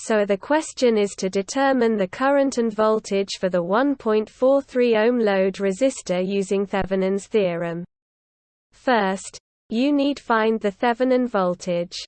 so the question is to determine the current and voltage for the 1.43 ohm load resistor using Thevenin's theorem. First, you need find the Thevenin voltage.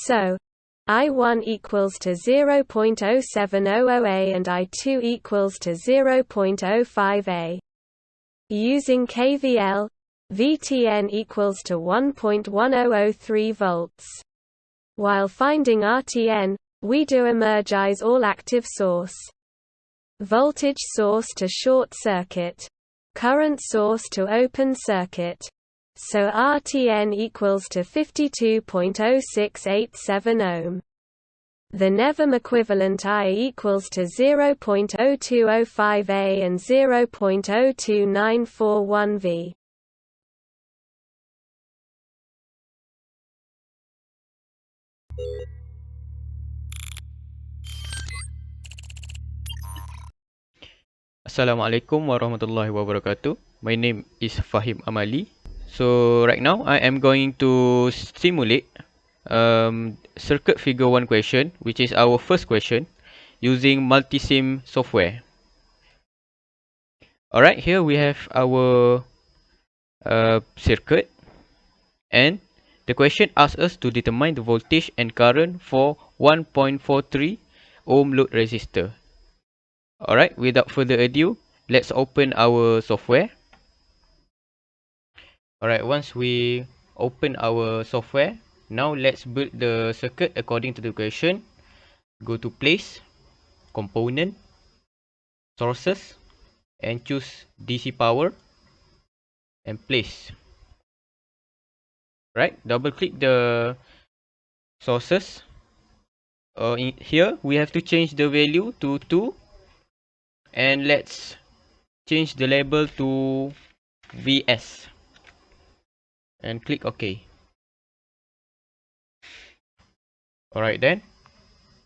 So, I1 equals to 0.0700A and I2 equals to 0.05A. Using KVL, VTN equals to 1.1003 volts. While finding RTN, we do energize all active source. Voltage source to short circuit. Current source to open circuit. So RTN equals to 52.0687 ohm. The Nevum equivalent I equals to 0.0205A and 0.02941V. Assalamualaikum warahmatullahi wabarakatuh. My name is Fahim Amali. So right now I am going to simulate circuit figure 1 question, which is our first question, using multisim software. Alright, here we have our circuit, and the question asks us to determine the voltage and current for 1.43 ohm load resistor. Alright, without further ado, let's open our software. Alright, once we open our software, now let's build the circuit according to the question. Go to place, component, sources, and choose DC power and place. Right, double click the sources. Here we have to change the value to 2, and let's change the label to VS and click OK. Alright then,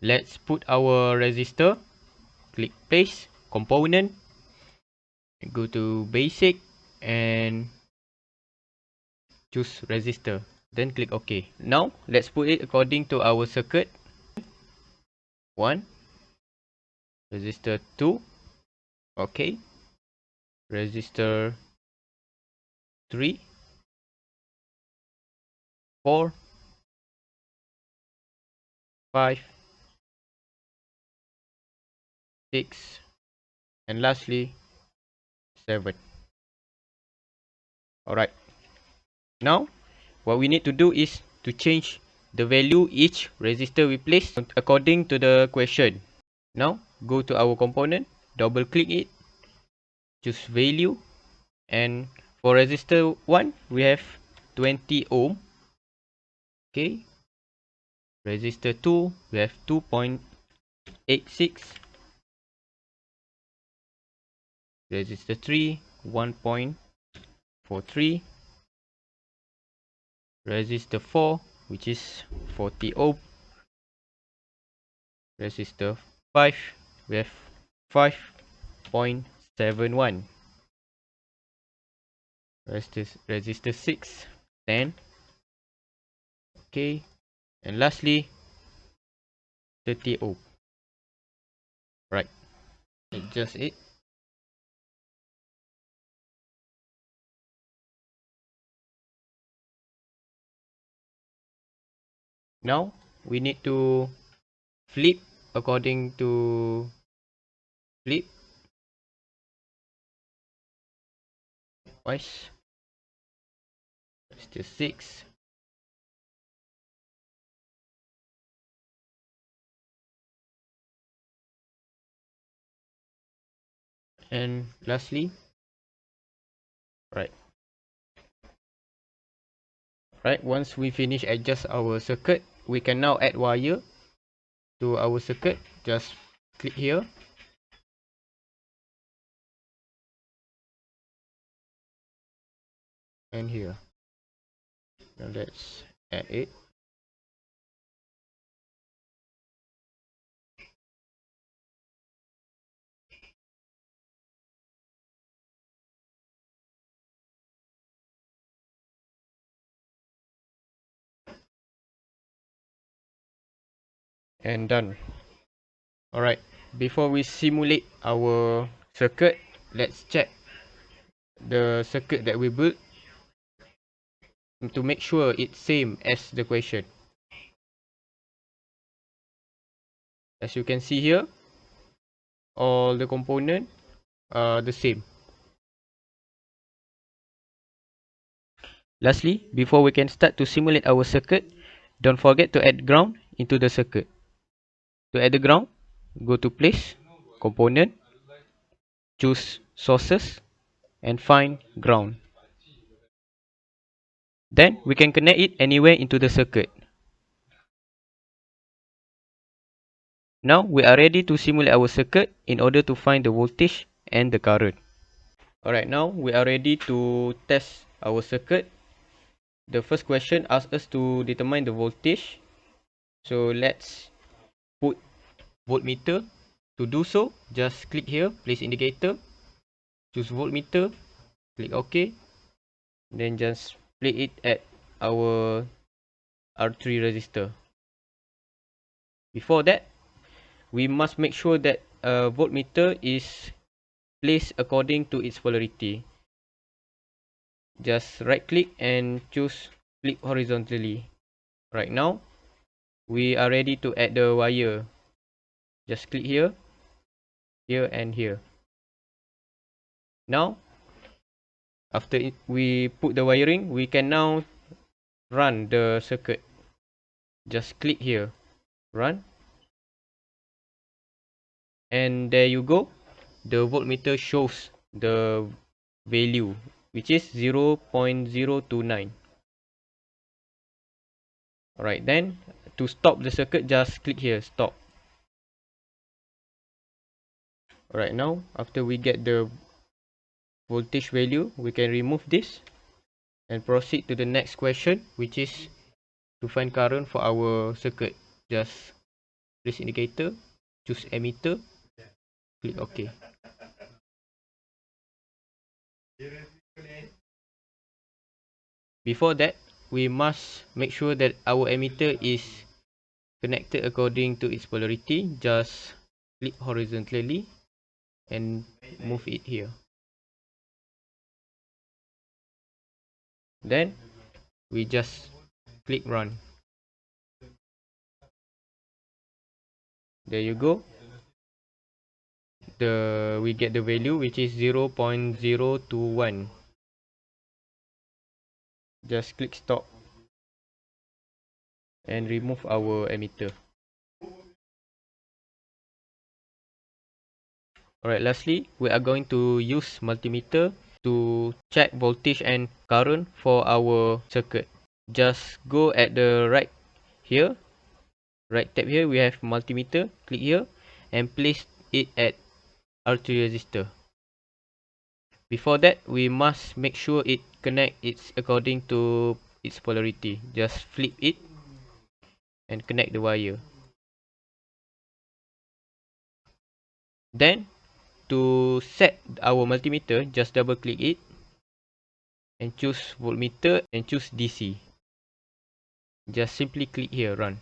let's put our resistor. Click place, component, go to basic and choose resistor, then click OK. Now let's put it according to our circuit. 1, resistor 2, OK, resistor 3, 4, 5, 6, and lastly 7. Alright, now what we need to do is to change the value each resistor we place according to the question. Now go to our component, double click it, choose value, and for resistor 1 we have 20 ohm. Okay, resistor 2 we have 2.86, resistor 3 1.43, resistor 4 which is 40 ohm, resistor 5 we have 5.71, resistor 6 10. Okay, and lastly 30 ohm. Right, that's just it. Now we need to flip according to flip twice. Still 6, and lastly right. Right, once we finish adjust our circuit, we can now add wire to our circuit. Just click here, and here. Now let's add it. And done. Alright, before we simulate our circuit, let's check the circuit that we built to make sure it's same as the question. As you can see here, all the components are the same. Lastly, before we can start to simulate our circuit, don't forget to add ground into the circuit. To add the ground, go to place, component, choose sources, and find ground. Then we can connect it anywhere into the circuit. Now we are ready to simulate our circuit in order to find the voltage and the current. Alright, now we are ready to test our circuit. The first question asks us to determine the voltage. So let's put voltmeter. To do so, just click here, place indicator, choose voltmeter, click OK. Then just play it at our R3 resistor. Before that, we must make sure that voltmeter is placed according to its polarity. Just right click and choose flip horizontally. Right now, we are ready to add the wire. Just click here, here and here. Now, after we put the wiring, we can now run the circuit. Just click here, run. And there you go. The voltmeter shows the value, which is 0.029. Alright, then to stop the circuit, just click here, stop. Alright, now after we get the voltage value, we can remove this and proceed to the next question, which is to find current for our circuit. Just place indicator, choose ammeter, click OK. Before that, we must make sure that our ammeter is connected according to its polarity. Just click horizontally and move it here. Then we just click run. There you go. We get the value, which is 0.021. Just click stop and remove our ammeter. Alright, lastly, we are going to use multimeter to check voltage and current for our circuit. Just go at the right here, right tab here, we have multimeter. Click here and place it at R3 resistor. Before that, we must make sure it connects according to its polarity. Just flip it and connect the wire. Then to set our multimeter, just double click it and choose voltmeter and choose DC. Just simply click here, run.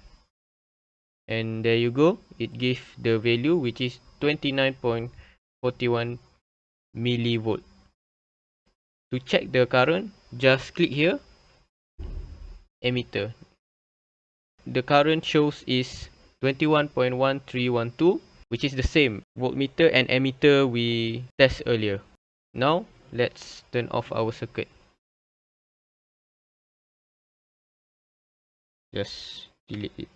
And there you go, it gives the value, which is 29.41 millivolt. To check the current, just click here, ammeter. The current shows is 21.1312, which is the same voltmeter and ammeter we test earlier. Now let's turn off our circuit. Just delete it.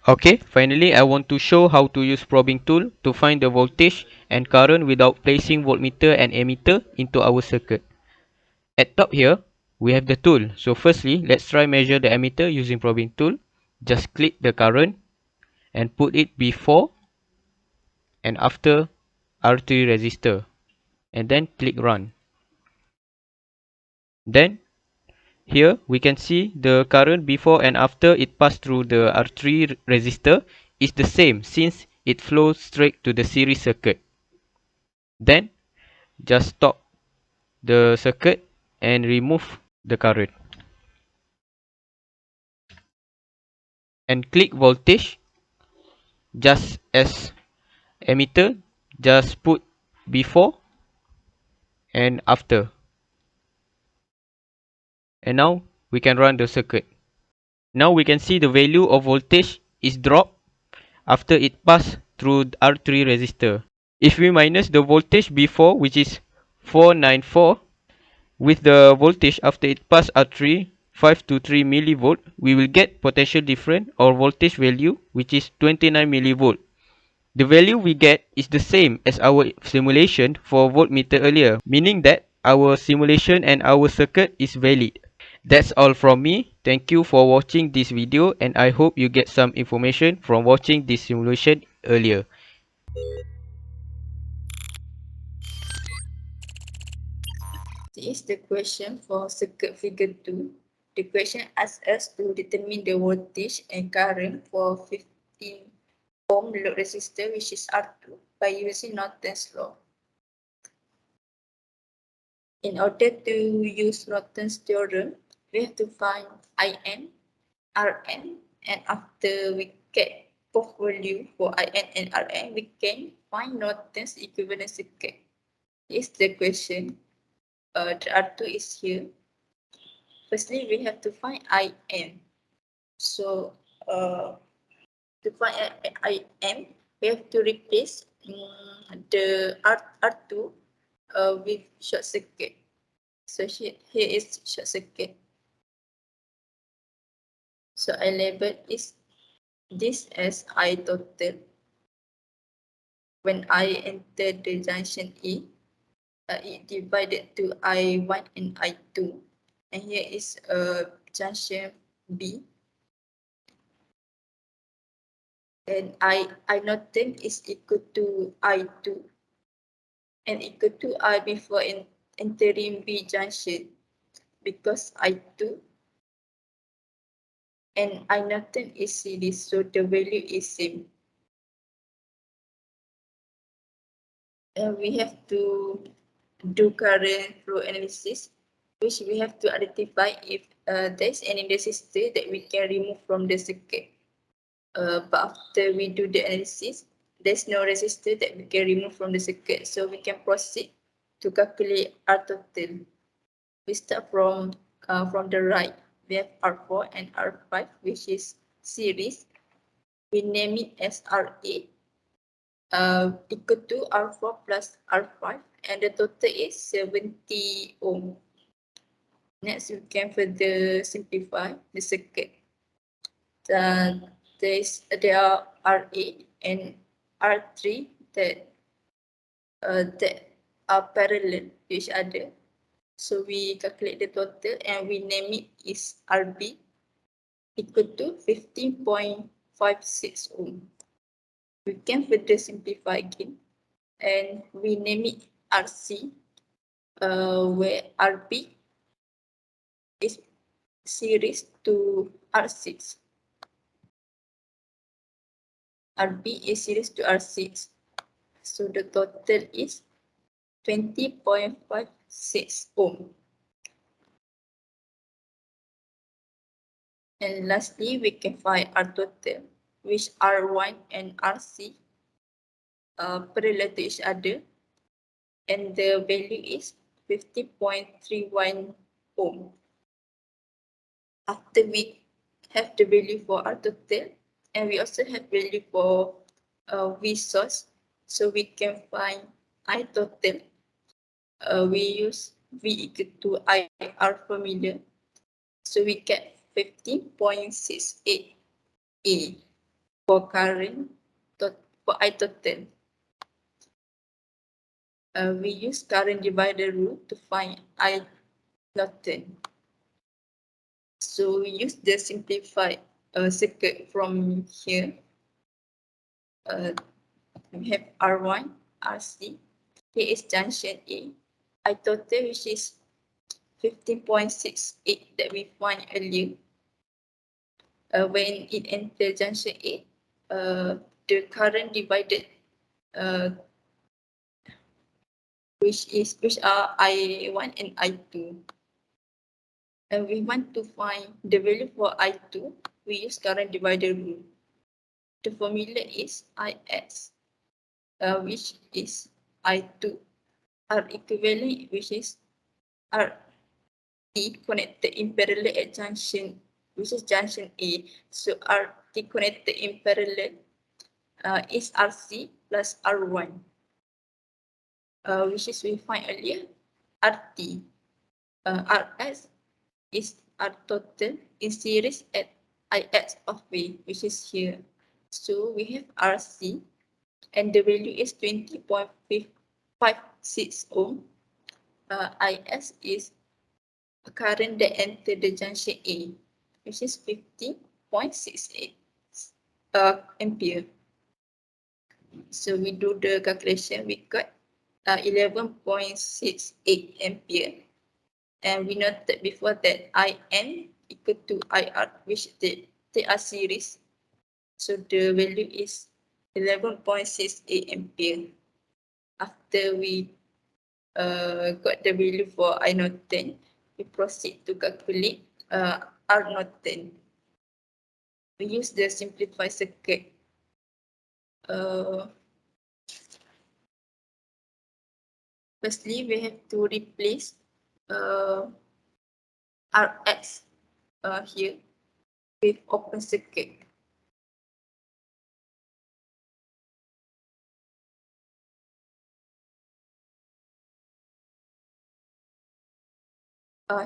Okay, finally I want to show how to use probing tool to find the voltage and current without placing voltmeter and ammeter into our circuit. At top here, we have the tool. So firstly, let's try measure the ammeter using probing tool. Just click the current and put it before and after R3 resistor and then click run. Then here we can see the current before and after it passed through the R3 resistor is the same since it flows straight to the series circuit. Then just stop the circuit and remove the current. And click voltage just as ammeter, just put before and after. And now we can run the circuit. Now we can see the value of voltage is dropped after it passed through R3 resistor. If we minus the voltage before, which is 494, with the voltage after it passed R3, 523 millivolt, we will get potential difference or voltage value, which is 29 millivolt. The value we get is the same as our simulation for voltmeter earlier, meaning that our simulation and our circuit is valid. That's all from me. Thank you for watching this video, and I hope you get some information from watching this simulation earlier. This is the question for circuit figure 2. The question asks us to determine the voltage and current for 15 ohm load resistor, which is R2, by using Norton's law. In order to use Norton's theorem, we have to find IN, Rn, and after we get both value for IN and Rn, we can find Norton's equivalent circuit. This is the question. The R2 is here. Firstly, we have to find IM. So, to find IM, we have to replace the R2 with short circuit. So here is short circuit. So I label this as I total. When I enter the junction E, it divided to I1 and I2. And here is junction B. And I Norton is equal to I2 and equal to I before entering B junction, because I2 and I Norton is series, so the value is same. And we have to do current flow analysis, which we have to identify if there's any resistor that we can remove from the circuit. But after we do the analysis, there's no resistor that we can remove from the circuit, so we can proceed to calculate R total. We start from the right. We have R4 and R5, which is series. We name it as RA, equal to R4 plus R5, and the total is 70 ohm. Next, we can further simplify the circuit. There are RA and R3 that are parallel to each other. So we calculate the total and we name it is RB, equal to 15.56 ohm. We can further simplify again and we name it RC, where RB is series to R6. RB is series to R6. So the total is 20.56 ohm. And lastly, we can find R total, which R1 and RC parallel to each other, and the value is 50.31 ohm. After we have the value for R total, and we also have value for V source, so we can find I total. We use V equal to IR formula, so we get 15.68 A for current for I total. We use current divider rule to find I Norton. So we use the simplified circuit from here. We have R1, RC. Here is junction A. I total, which is 15.68 that we found earlier. When it enters junction A, the current divided, which are I1 and I2. And we want to find the value for I2, we use current divider rule. The formula is IS, which is I2, R equivalent, which is RT connected in parallel at junction, which is junction A. So RT connected in parallel is RC plus R1, which is we find earlier RT. RS is R total in series at IX of V, which is here. So we have RC and the value is 20.56 ohm. IS is a current that enter the junction A, which is 50.68 ampere. So we do the calculation, we got 11.68 ampere. And we noted before that IN equal to IR, which they are series. So the value is 11.68 ampere. After we got the value for I naught 10, we proceed to calculate R naught 10. We use the simplified circuit. Firstly, we have to replace RX here with open circuit.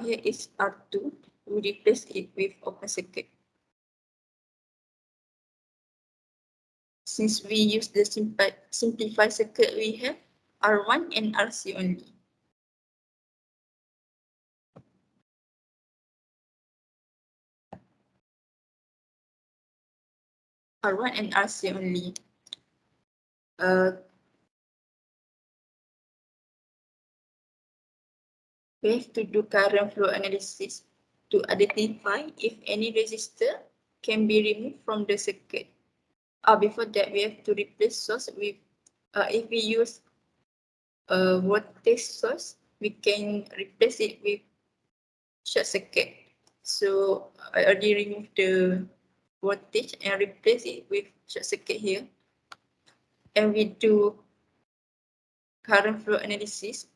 Here is R2, we replace it with open circuit. Since we use the simplified circuit, we have R1 and RC only. R1 and RC only. We have to do current flow analysis to identify if any resistor can be removed from the circuit. Before that, we have to replace source with, if we use a voltage source, we can replace it with short circuit. So I already removed the voltage and replace it with short circuit here. And we do current flow analysis,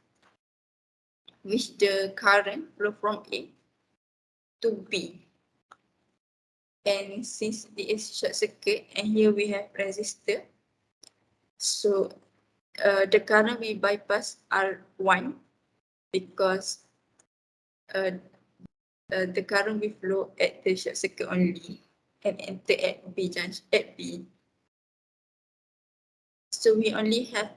which the current flow from A to B. And since it is short circuit and here we have resistor, so the current we bypass R1 because the current will flow at the short circuit only and enter at B junction at B. So we only have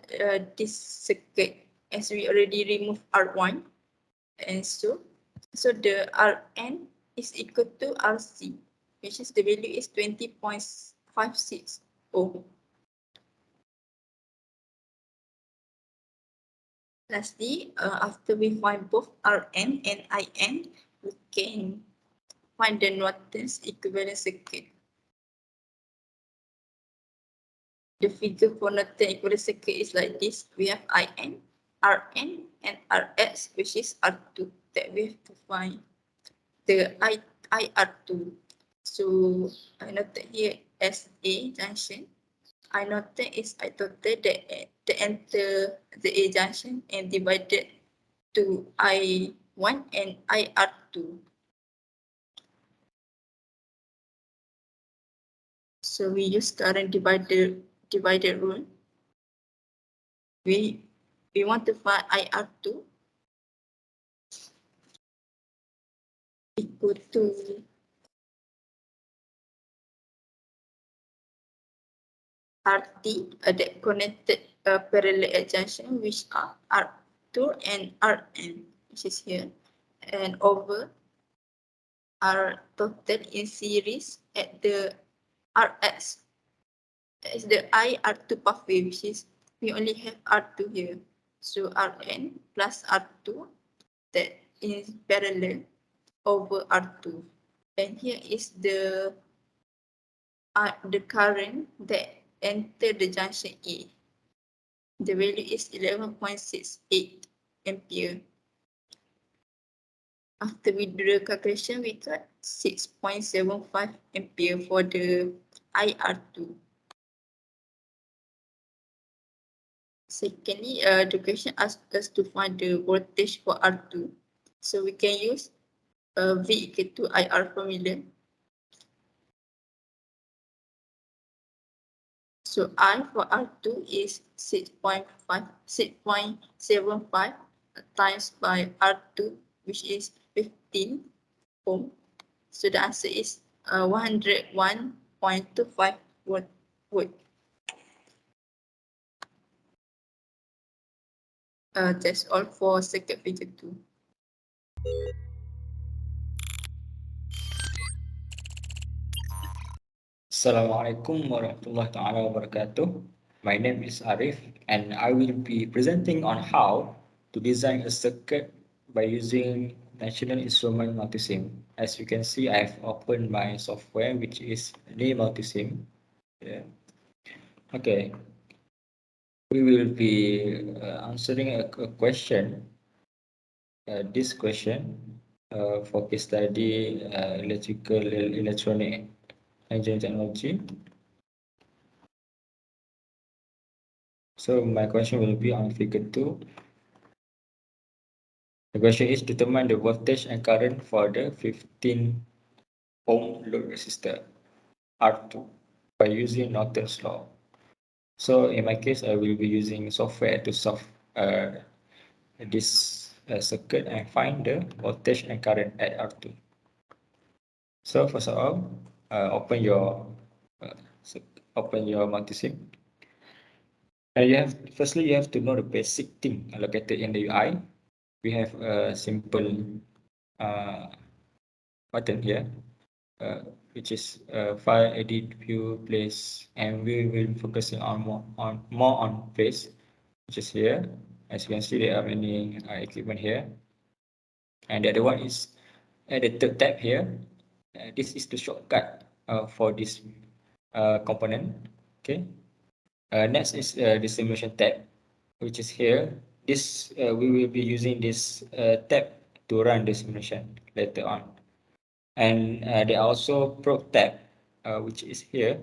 this circuit as we already removed R1, and so the Rn is equal to Rc, which is the value is 20.56 ohm. Lastly, after we find both Rn and In, we can find the Norton's equivalent circuit. The figure for Norton equivalent circuit is like this. We have In, Rn, and Rs, which is R2 that we have to find the IR2. So I noted here as A junction. I noted is I total that enter the A junction and divided to I1 and IR2. So we use current divided rule. We want to find IR2 equal to RT, that connected parallel junction, which are R2 and Rn, which is here, and over R total in series at the Rs. That is the IR2 pathway, which is we only have R2 here. So Rn plus R2 that is parallel over R2. And here is the current that enter the junction A. The value is 11.68 ampere. After we do the calculation, we got 6.75 ampere for the IR2. Secondly, the question asks us to find the voltage for R2. So we can use V equal to IR formula. So R for R2 is 6.75 times by R2, which is 15 ohm. So the answer is 101.25 volt. That's all for circuit figure 2. Assalamualaikum warahmatullahi taala wabarakatuh. My name is Arif and I will be presenting on how to design a circuit by using National Instrument Multisim. As you can see, I have opened my software which is the Multisim. Yeah. Okay, we will be answering a question. This question for case study electrical electronic engineering technology. So my question will be on figure 2. The question is determine the voltage and current for the 15 ohm load resistor R2 by using Norton's law. So in my case, I will be using software to solve this circuit and find the voltage and current at R2. So first of all, open your multisim. And firstly you have to know the basic thing located in the UI. We have a simple button here, which is file, edit, view, place, and we will be focusing on more on place, which is here. As you can see, there are many equipment here, and the other one is at the third tab here. This is the shortcut for this component. Okay. Next is the simulation tab, which is here. This we will be using this tab to run the simulation later on. And there are also probe tab, which is here.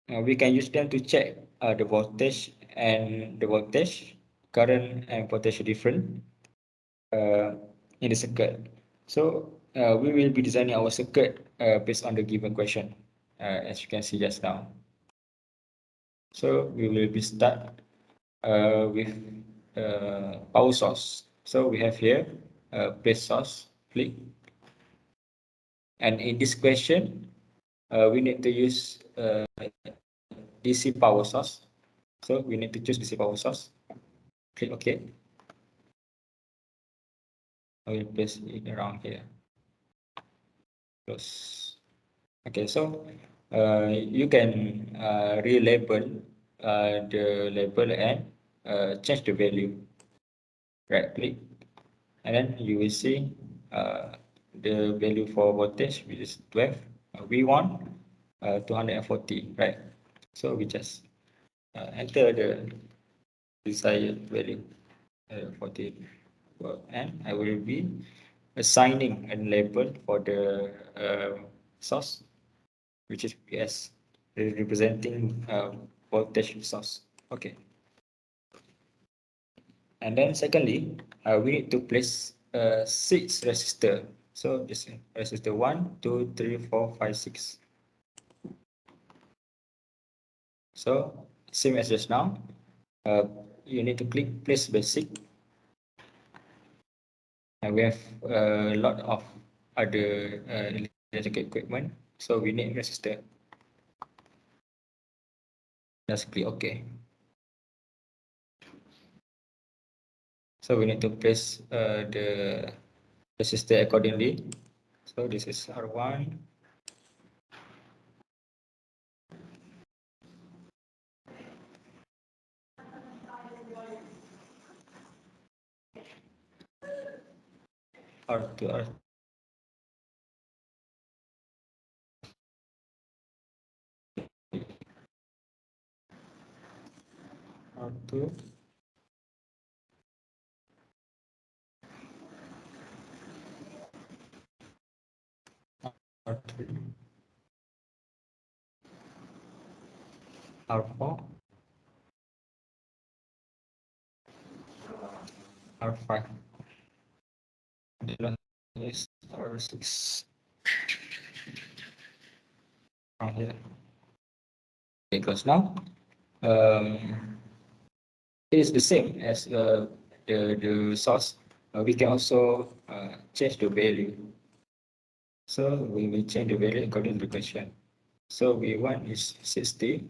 We can use them to check the voltage, current and potential difference in the circuit. So we will be designing our circuit based on the given question, as you can see just now. So we will be start with power source. So we have here place source, click. And in this question, we need to use DC power source. So we need to choose DC power source. Click OK. I will place it around here. Close. Okay, so you can relabel the label and change the value. Right click, and then you will see the value for voltage, which is 12. We want 240, right? So we just enter the desired value 40, and I will be assigning a label for the source, which is PS, representing voltage source. Okay. And then secondly, we need to place 6 resistor. So this is resistor 1, 2, 3, 4, 5, 6. So same as just now, you need to click place basic. And we have a lot of other electrical equipment. So we need resistor. Just click OK. So we need to place the resistor accordingly. So this is R1. R2, R2. R2. R3. R4. R5. The last is R6. From here. Okay, close now. It is the same as the source. We can also change the value. So we will change the value according to the question. So V1 is 60.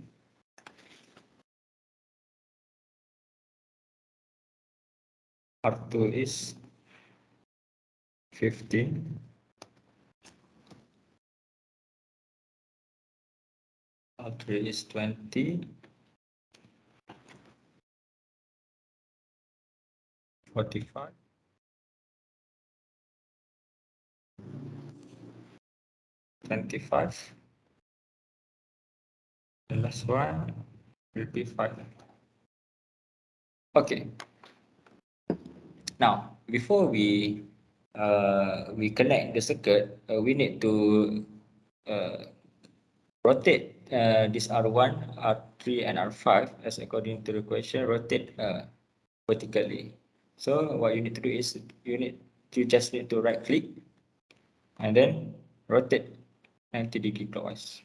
R2 is 15. R3 is 20. 45. 25. The last one will be 5. Okay. Now, before we connect the circuit, we need to rotate this R1, R3, and R5 as according to the question, rotate vertically. So what you need to do is you just need to right click and then rotate 90-degree clockwise.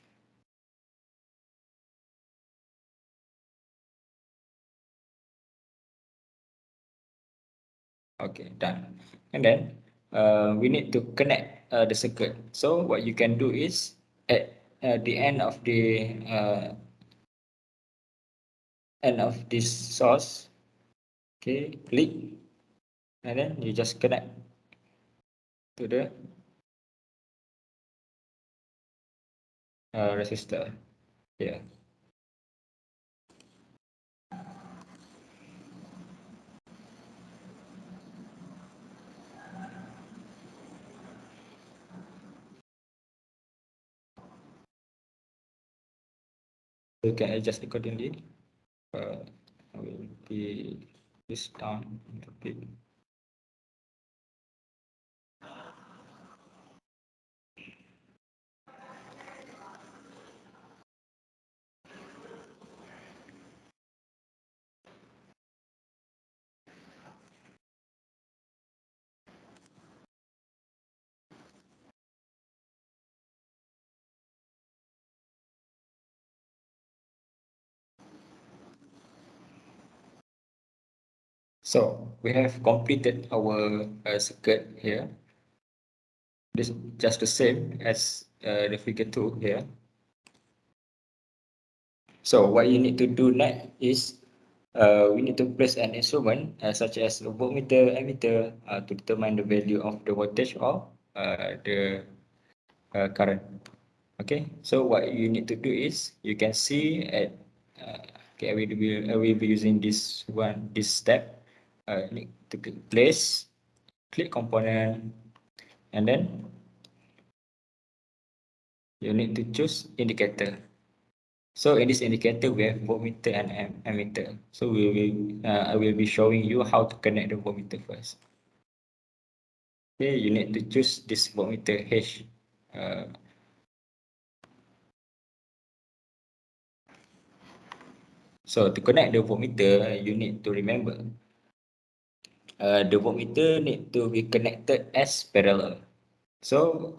Okay, done. And then we need to connect the circuit. So what you can do is at the end of this source, okay, click and then you just connect to the resistor here. You can adjust accordingly. I will be this down a bit. So we have completed our circuit here. This is just the same as the figure 2 here. So what you need to do next is we need to place an instrument such as a voltmeter, ammeter to determine the value of the voltage or the current. Okay, so what you need to do is you can see at okay, I will be using this step. Need to place, click component, and then you need to choose indicator. So in this indicator, we have voltmeter and ammeter. So I will be showing you how to connect the voltmeter first. Okay, you need to choose this voltmeter H. So to connect the voltmeter, you need to remember the voltmeter need to be connected as parallel. So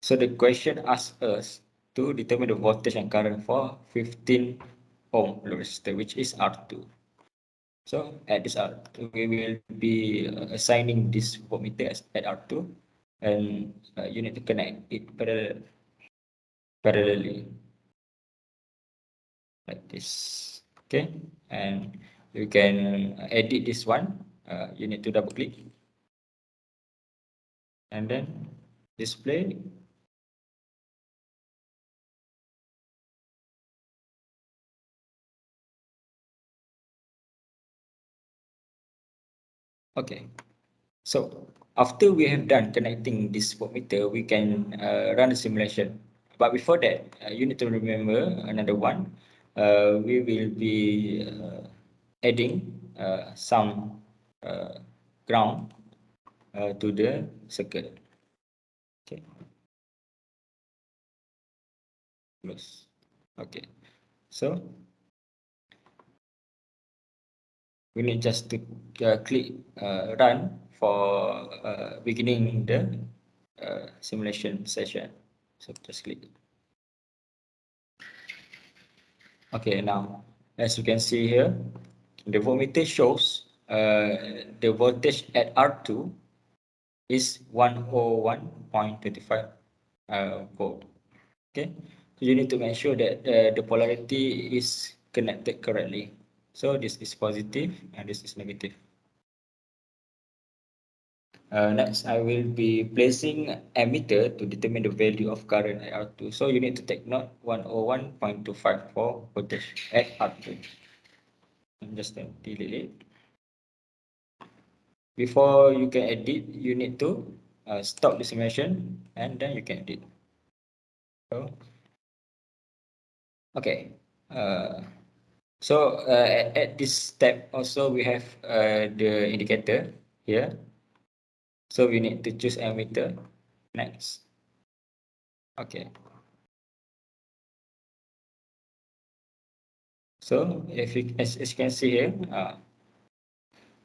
so the question asks us to determine the voltage and current for 15 ohm load resistor, which is R2. So at this R2, we will be assigning this voltmeter at R2, and you need to connect it parallelly like this. Okay, and you can edit this one. You need to double click and then display. Okay, so after we have done connecting this voltmeter, we can run a simulation. But before that, you need to remember another one. We will be adding some ground to the circuit. Okay, close. Okay, so we need just to click run for beginning the simulation session. So just click. Okay, now as you can see here, the voltmeter shows the voltage at R2 is 101.25 volt. Okay, so you need to make sure that the polarity is connected correctly. So this is positive and this is negative. Next, I will be placing ammeter to determine the value of current at R2. So you need to take note 101.254 voltage at R2. Just delete it. Before you can edit, you need to stop the simulation and then you can edit. So, okay. At this step also we have the indicator here. So we need to choose ammeter. Next. Okay. So if you, as you can see here,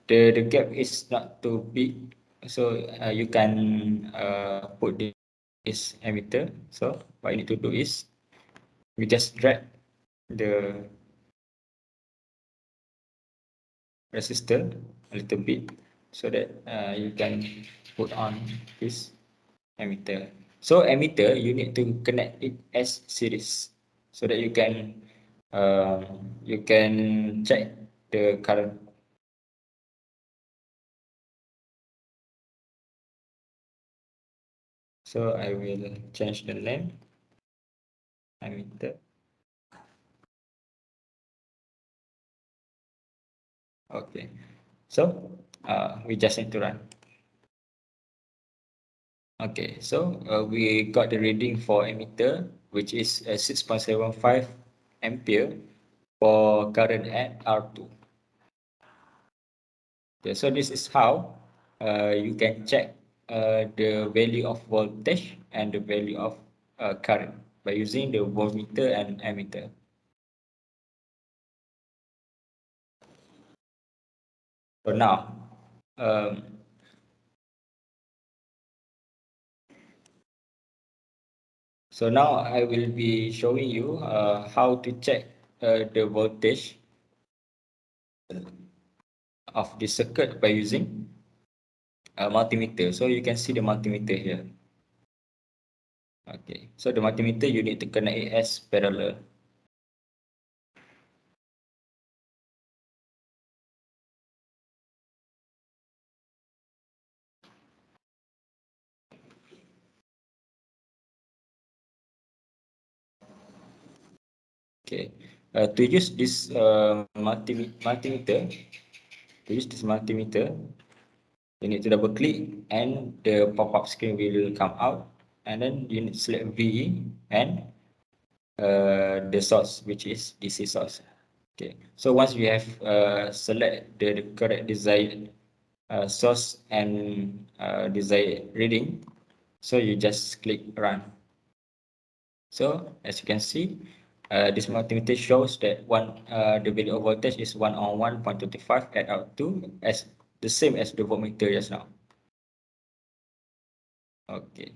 the gap is not too big. So you can put this ammeter. So what you need to do is we just drag the resistor a little bit so that you can put on this ammeter. So ammeter you need to connect it as series so that you can check the current. So I will change the name ammeter. Okay, so we just need to run. Okay, so we got the reading for ammeter, which is 6.75 ampere for current at R2. Okay, so this is how you can check the value of voltage and the value of current by using the voltmeter and ammeter. So now, um, I will be showing you how to check the voltage of the circuit by using a multimeter. So you can see the multimeter here. Okay, so the multimeter you need to connect it as parallel. Okay, to use this multimeter, you need to double click and the pop-up screen will come out, and then you need to select VE and the source, which is DC source. Okay, so once you have select the correct desired source and desired reading, so you just click run. So as you can see, this multimeter shows that the value of voltage is 101.25 at R2 as the same as the voltmeter just now. Okay.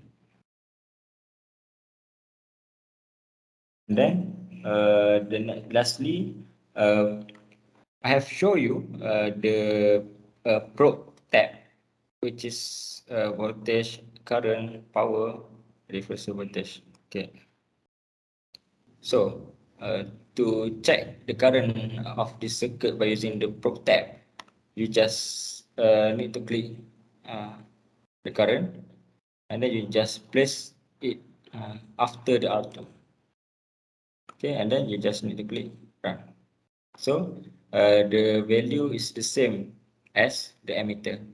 And then lastly, I have shown you the probe tab, which is voltage, current, power, reversal voltage. Okay. So to check the current of this circuit by using the probe tab, you just need to click the current, and then you just place it after the R2. Okay, and then you just need to click run. So the value is the same as the ammeter.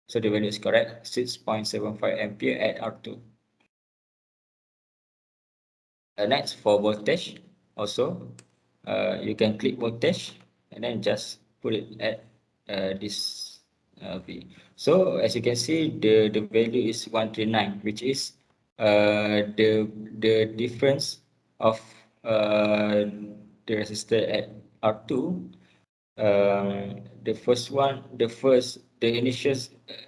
So the value is correct, 6.75 ampere at R2. Next for voltage, also you can click voltage and then just put it at this V. So as you can see, the value is 139, which is the difference of the resistor at R2. The initial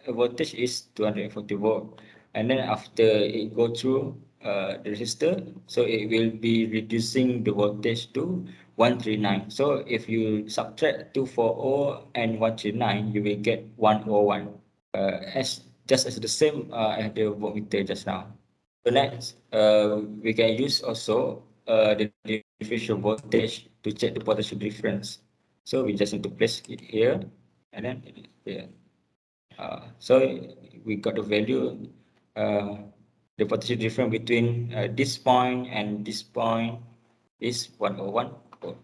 voltage is 240 volt, and then after it go through the resistor, so it will be reducing the voltage to 139. So if you subtract 240 and 139, you will get 101. As just as the same as the voltmeter just now. So next, we can use also the differential voltage to check the potential difference. So we just need to place it here and then here. So we got the value, the potential difference between this point and this point is 101 volt.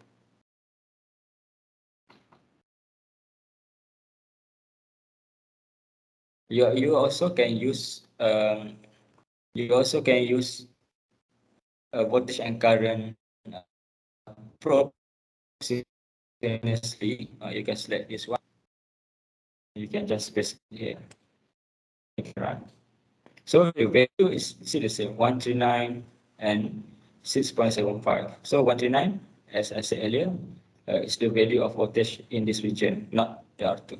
You also can use voltage and current probe simultaneously. You can select this one. You can just place it here. Run. So the value is still the same, 139 and 6.75. So 139, as I said earlier, is the value of voltage in this region, not the R2.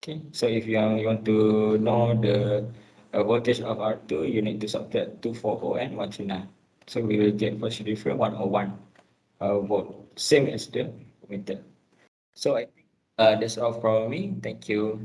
Okay, so if you want to know the voltage of R2, you need to subtract 240 and 139. So we will get voltage difference 101 volt, same as the meter. So I think that's all from me. Thank you.